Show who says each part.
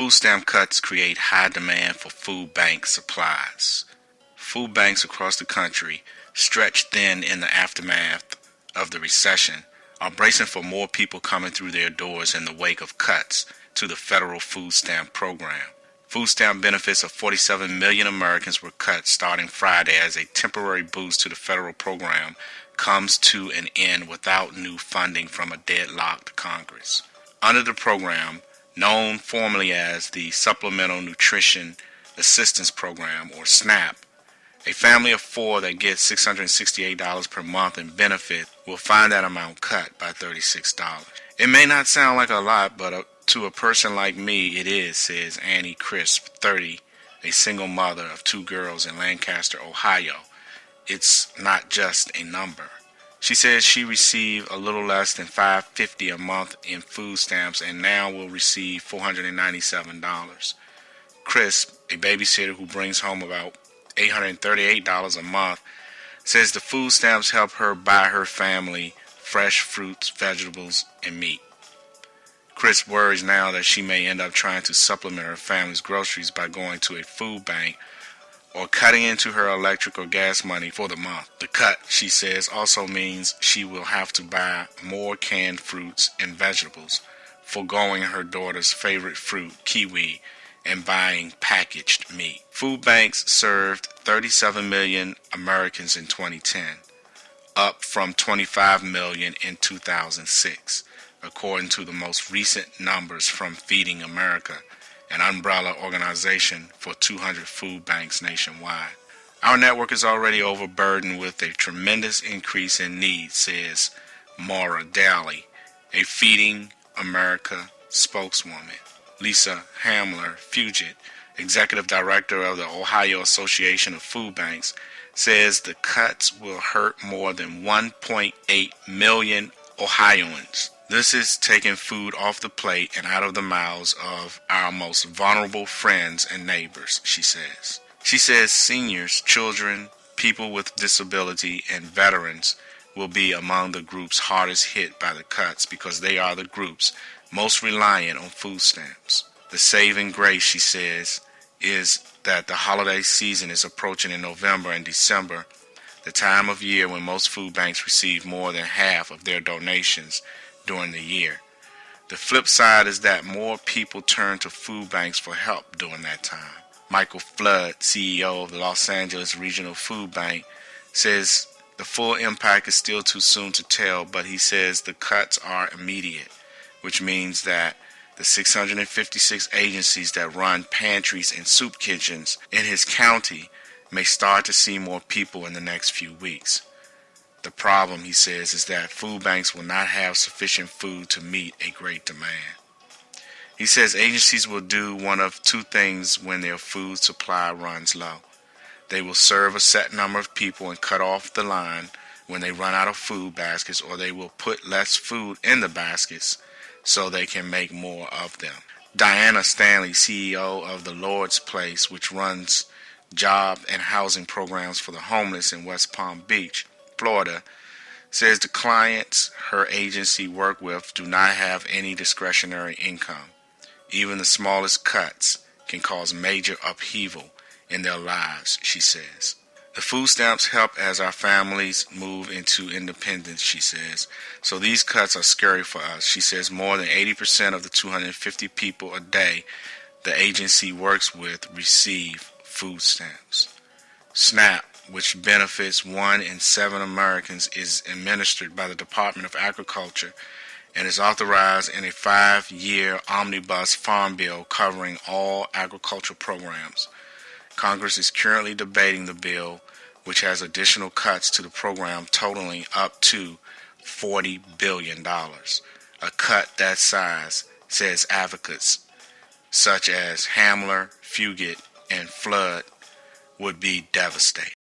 Speaker 1: Food stamp cuts create high demand for food bank supplies. Food banks across the country, stretched thin in the aftermath of the recession, are bracing for more people coming through their doors in the wake of cuts to the federal food stamp program. Food stamp benefits of 47 million Americans were cut starting Friday as a temporary boost to the federal program comes to an end without new funding from a deadlocked Congress. Under the program, known formally as the Supplemental Nutrition Assistance Program, or SNAP, a family of four that gets $668 per month in benefit will find that amount cut by $36. It may not sound like a lot, but to a person like me, it is, says Annie Crisp, 30, a single mother of two girls in Lancaster, Ohio. It's not just a number. She says she received a little less than $550 a month in food stamps and now will receive $497. Crisp, a babysitter who brings home about $838 a month, says the food stamps help her buy her family fresh fruits, vegetables, and meat. Crisp worries now that she may end up trying to supplement her family's groceries by going to a food bank or cutting into her electric or gas money for the month. The cut, she says, also means she will have to buy more canned fruits and vegetables, foregoing her daughter's favorite fruit, kiwi, and buying packaged meat. Food banks served 37 million Americans in 2010, up from 25 million in 2006, according to the most recent numbers from Feeding America, an umbrella organization for 200 food banks nationwide. Our network is already overburdened with a tremendous increase in need, says Maura Daly, a Feeding America spokeswoman. Lisa Hamler Fugit, executive director of the Ohio Association of Food Banks, says the cuts will hurt more than 1.8 million Ohioans. This is taking food off the plate and out of the mouths of our most vulnerable friends and neighbors, she says. She says seniors, children, people with disability, and veterans will be among the groups hardest hit by the cuts because they are the groups most reliant on food stamps. The saving grace, she says, is that the holiday season is approaching in November and December, the time of year when most food banks receive more than half of their donations during the year. The flip side is that more people turn to food banks for help during that time. Michael Flood, CEO of the Los Angeles Regional Food Bank, says the full impact is still too soon to tell, but he says the cuts are immediate, which means that the 656 agencies that run pantries and soup kitchens in his county may start to see more people in the next few weeks. The problem, he says, is that food banks will not have sufficient food to meet a great demand. He says agencies will do one of two things when their food supply runs low. They will serve a set number of people and cut off the line when they run out of food baskets, or they will put less food in the baskets so they can make more of them. Diana Stanley, CEO of the Lord's Place, which runs job and housing programs for the homeless in West Palm Beach, Florida, says the clients her agency work with do not have any discretionary income. Even the smallest cuts can cause major upheaval in their lives, she says. The food stamps help as our families move into independence, she says. So these cuts are scary for us. She says more than 80% of the 250 people a day the agency works with receive food stamps. SNAP, which benefits 1 in 7 Americans, is administered by the Department of Agriculture and is authorized in a 5-year omnibus farm bill covering all agricultural programs. Congress is currently debating the bill, which has additional cuts to the program totaling up to $40 billion. A cut that size, says advocates such as Hamler, Fugit, and Flood, would be devastating.